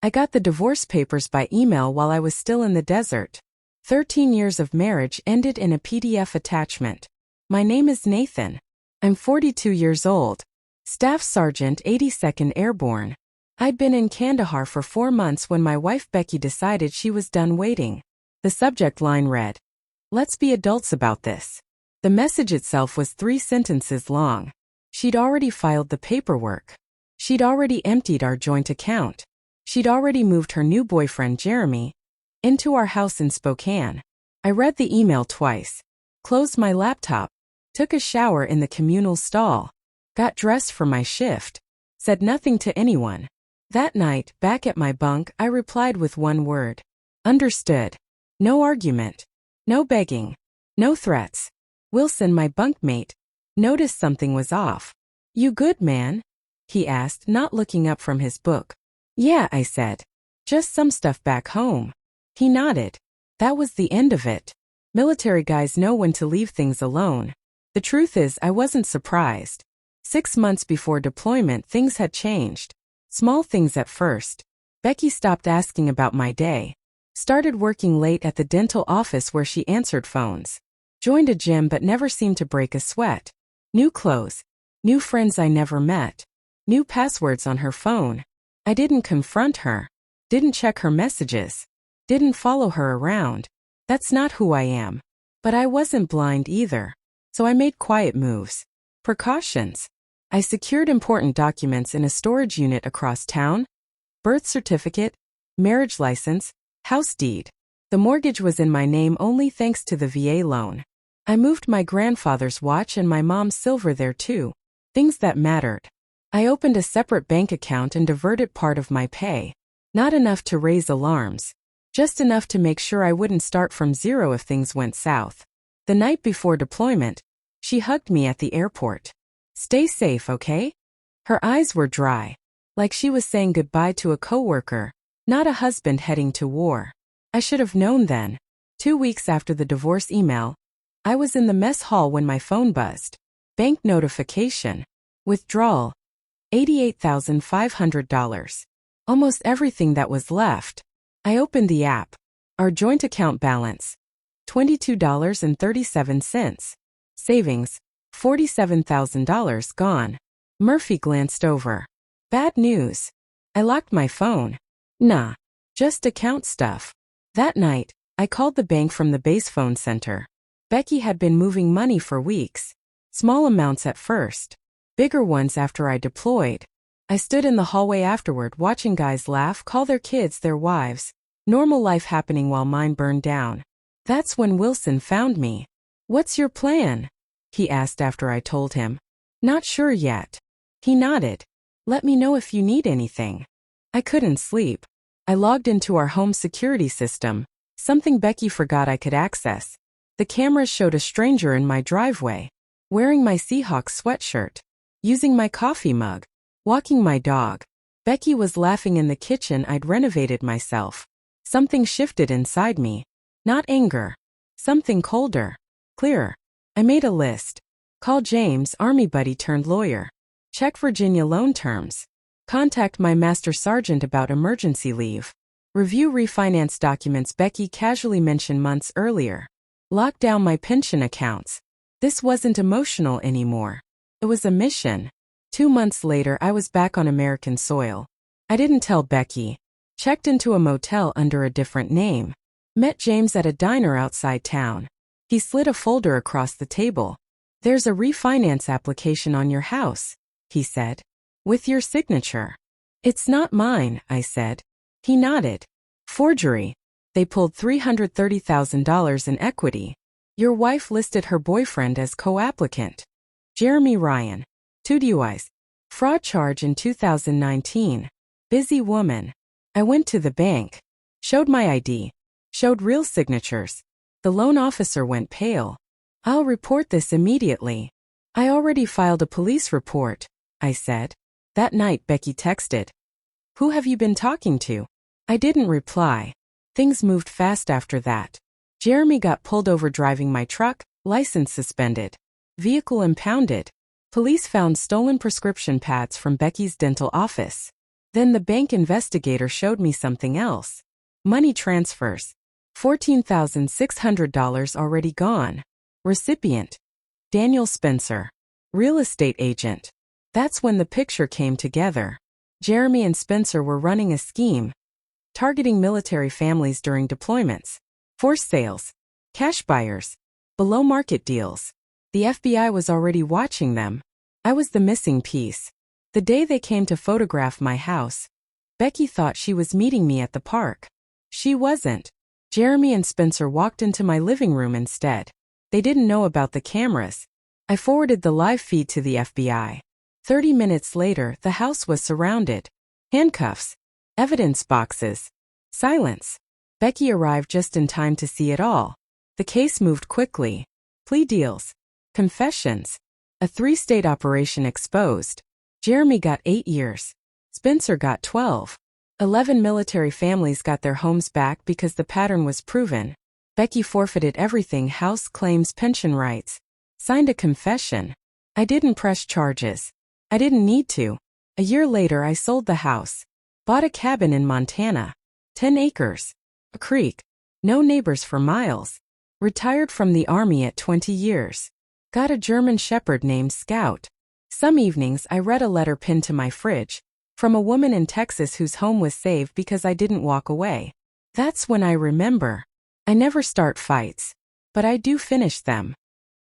I got the divorce papers by email while I was still in the desert. 13 years of marriage ended in a PDF attachment. My name is Nathan. I'm 42 years old. Staff Sergeant 82nd Airborne. I'd been in Kandahar for 4 months when my wife Becky decided she was done waiting. The subject line read, "Let's be adults about this." The message itself was 3 sentences long. She'd already filed the paperwork. She'd already emptied our joint account. She'd already moved her new boyfriend, Jeremy, into our house in Spokane. I read the email twice, closed my laptop, took a shower in the communal stall, got dressed for my shift, said nothing to anyone. That night, back at my bunk, I replied with one word. Understood. No argument. No begging. No threats. Wilson, my bunkmate, noticed something was off. "You good, man?" he asked, not looking up from his book. "Yeah," I said. "Just some stuff back home." He nodded. That was the end of it. Military guys know when to leave things alone. The truth is, I wasn't surprised. 6 months before deployment, things had changed. Small things at first. Becky stopped asking about my day. Started working late at the dental office where she answered phones. Joined a gym but never seemed to break a sweat. New clothes. New friends I never met. New passwords on her phone. I didn't confront her. Didn't check her messages. Didn't follow her around. That's not who I am. But I wasn't blind either. So I made quiet moves. Precautions. I secured important documents in a storage unit across town. Birth certificate, marriage license, house deed. The mortgage was in my name only thanks to the VA loan. I moved my grandfather's watch and my mom's silver there too. Things that mattered. I opened a separate bank account and diverted part of my pay. Not enough to raise alarms. Just enough to make sure I wouldn't start from zero if things went south. The night before deployment, she hugged me at the airport. "Stay safe, okay?" Her eyes were dry, like she was saying goodbye to a coworker, not a husband heading to war. I should have known then. 2 weeks after the divorce email, I was in the mess hall when my phone buzzed. Bank notification. Withdrawal. $88,500. Almost everything that was left. I opened the app. Our joint account balance. $22.37. Savings. $47,000 gone. Murphy glanced over. Bad news. I locked my phone. Nah. Just account stuff. That night, I called the bank from the base phone center. Becky had been moving money for weeks. Small amounts at first. Bigger ones after I deployed. I stood in the hallway afterward watching guys laugh, call their kids their wives. Normal life happening while mine burned down. That's when Wilson found me. "What's your plan?" he asked after I told him. "Not sure yet." He nodded. "Let me know if you need anything." I couldn't sleep. I logged into our home security system, something Becky forgot I could access. The cameras showed a stranger in my driveway, wearing my Seahawks sweatshirt, using my coffee mug, walking my dog. Becky was laughing in the kitchen. I'd renovated myself. Something shifted inside me. Not anger. Something colder. Clearer. I made a list. Call James, Army buddy turned lawyer. Check Virginia loan terms. Contact my master sergeant about emergency leave. Review refinance documents Becky casually mentioned months earlier. Lock down my pension accounts. This wasn't emotional anymore. It was a mission. 2 months later, I was back on American soil. I didn't tell Becky. Checked into a motel under a different name. Met James at a diner outside town. He slid a folder across the table. "There's a refinance application on your house," he said. "With your signature." "It's not mine," I said. He nodded. "Forgery. They pulled $330,000 in equity. Your wife listed her boyfriend as co-applicant. Jeremy Ryan. 2 DUIs. Fraud charge in 2019. Busy woman." I went to the bank. Showed my ID. Showed real signatures. The loan officer went pale. "I'll report this immediately." "I already filed a police report," I said. That night Becky texted. "Who have you been talking to?" I didn't reply. Things moved fast after that. Jeremy got pulled over driving my truck, license suspended. Vehicle impounded. Police found stolen prescription pads from Becky's dental office. Then the bank investigator showed me something else. Money transfers. $14,600 already gone. Recipient: Daniel Spencer. Real estate agent. That's when the picture came together. Jeremy and Spencer were running a scheme, targeting military families during deployments. Forced sales. Cash buyers. Below market deals. The FBI was already watching them. I was the missing piece. The day they came to photograph my house, Becky thought she was meeting me at the park. She wasn't. Jeremy and Spencer walked into my living room instead. They didn't know about the cameras. I forwarded the live feed to the FBI. 30 minutes later, the house was surrounded. Handcuffs. Evidence boxes. Silence. Becky arrived just in time to see it all. The case moved quickly. Plea deals. Confessions. A 3-state operation exposed. Jeremy got 8 years. Spencer got 12. 11 military families got their homes back because the pattern was proven. Becky forfeited everything: house, claims, pension rights. Signed a confession. I didn't press charges. I didn't need to. A year later, I sold the house. Bought a cabin in Montana. 10 acres. A creek. No neighbors for miles. Retired from the Army at 20 years. Got a German Shepherd named Scout. Some evenings I read a letter pinned to my fridge, from a woman in Texas whose home was saved because I didn't walk away. That's when I remember. I never start fights, but I do finish them.